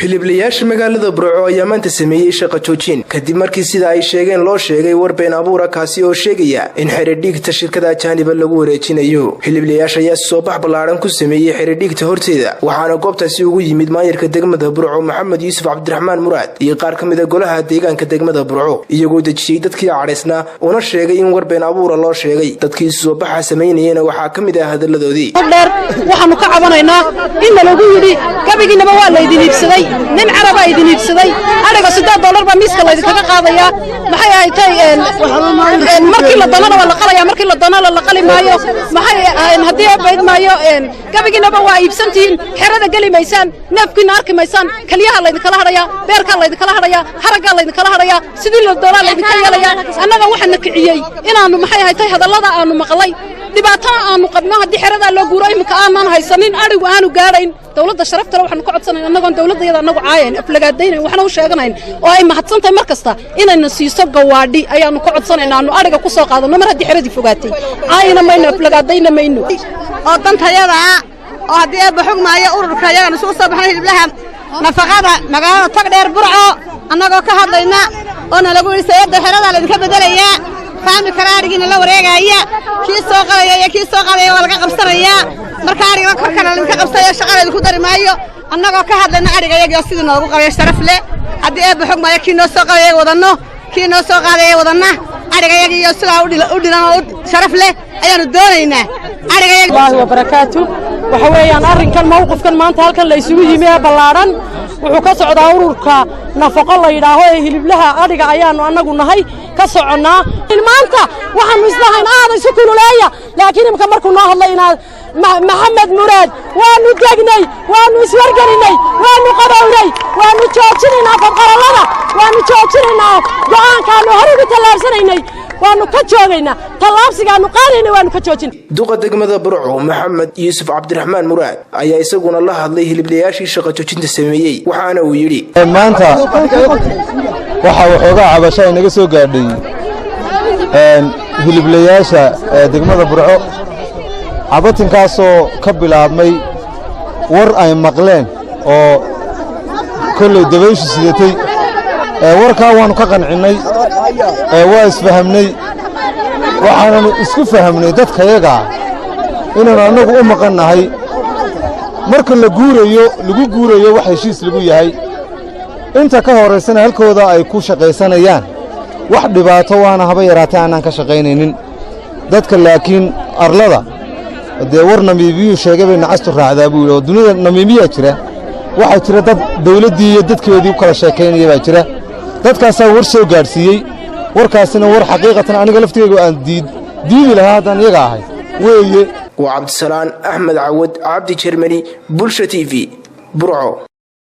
hiliblayaasha magaalada Burco ayaa maanta sameeyay shaqo joojin kadib markii sida ay sheegeen loo sheegay war been abuur kaasi oo sheegaya in xiriirka shirkada Jaaniba lagu wareejinayo. Hiliblayaasha ayaa soo bax balaaran ku sameeyay xiriirka horteeda waxaana goobtaasi ugu yimid maayirka degmada Burco Maxamed Yuusuf Cabdiraxmaan Muraad iyo qaar kamid ah golaha deegaanka degmada Burco iyagoo dajiyay dadkii careysna una sheegay in war been abuur loo sheegay. Dadkii soo baxa sameeyayna waxa kamid ah hadaladoodii waxaanu ka cabanaynaa in lagu yiri gabigiinaba waa la idin iibsaday nin carab ay idin iibsaday aniga $6 ba miiska la idinka qaadaya maxay ay tahay markii la doonana wala qalaya markii la doonana la qali maayo maxay hadii ay bayd maayo gabigiinaba waa iibsantiin xirada gali maysaan neefkiina arki maysaan kaliyaha la idinka hadaya beerka la idinka hadaya haraga la idinka hadaya sidii la doonaa la idinka yeelaya annaga waxaan kiciyay inaanu maxay ay tahay hadallada aanu maqlay dhibaato aanu qabno hadii xirada loo guuro imka aanan haysanin arigu aanu gaarayn dawladda sharafta waxaan ku codsanaynaa annagoon dawladdeeda anagu caayeen aflagaadayn waxna u sheeganayn oo ay mahadsantahay markasta inayna siiso gawaadhi ayaanu ku codsanaynaa aanu ariga ku soo qaadano mar hadii xiradii fogaatay caayina mayna aflagaadayna mayno oo dantayada oo hadii ay baxug maayo ururka ayaga soo sabaxay hiliblaha nafaqada magaalada Togdheer Burco annagoo ka hadlayna oo lagu isayada xirada la idinka bedelaya faami karaarigina la wareegaya kii soo qalaya waa laga qabsanaya marka ariga ka kala la qabsaya shaqada ku dari maayo annagoo ka hadlayna ariga iyaga sidii noogu qabay sharaf leh hadii ay baxug maayo kii noo soo qalaya wadano kii noo soo qaadaya wadana ariga iyaga iyo sida u dhilan oo sharaf leh ayaanu doonaynaa ariga iyaga wa barakaatu waxa weeyaan arrinkan mowqifkan maanta halkan la isugu yimid balaaran wuxuu ka socdaa ururka nafaqo la yiraahdo ee hiliblaha ariga ayaanu anagu nahay ka soconaa maanta waxaanu islahayn aad isu kululeeya laakiin imka markuu noo hadlay inaad Maxamed Muraad waanu degnay waanu iswargarinay waanu qabowray waanu joojinayna faqaralada waanu joojinayna go'aankaanu hore ugu talaabsanaynay waanu ka joogaynaa talaabsigaanu qaadaynay waanu ka joojin duqa degmada Burco Maxamed Yuusuf Cabdiraxmaan Muraad ayaa isaguna la hadlay hiliblayaashii shaqo joojinta sameeyay waxaana uu yiri maanta waxa waxoogaa cabasho inaga soo gaadhay hiliblayaasha degmada Burco cabatinkaasoo ka bilaabmay war ay maqleen oo kolley dabayshu sidatay warkaa waanu ka qancinay waa isfahamnay waxaananu isku fahamnay dadkayaga inaanu annagu u maqannahay marka lagu guurayo wax heshiis lagu yahay inta ka horeysana halkooda ay ku shaqaysanayaan wax dhibaato waana haba yaraatay aanan ka shaqaynaynin dadka laakiin arlada dee war namiimiyu sheegay bay nacastu raacdaa buu oo dunida namiimiya jira waxa jira dad dawladii iyo dadkeedii kala sheekaynaya baa jira dadkaas war soo gaarsiiyay warkaasina war xaqiiqatan aniga laftigeyga aan diidi lahaa haddaan iyaga ahay weeye waa Cabdisalaan Axmed Cawad Cabdi Jermani Bulsha TV Burco.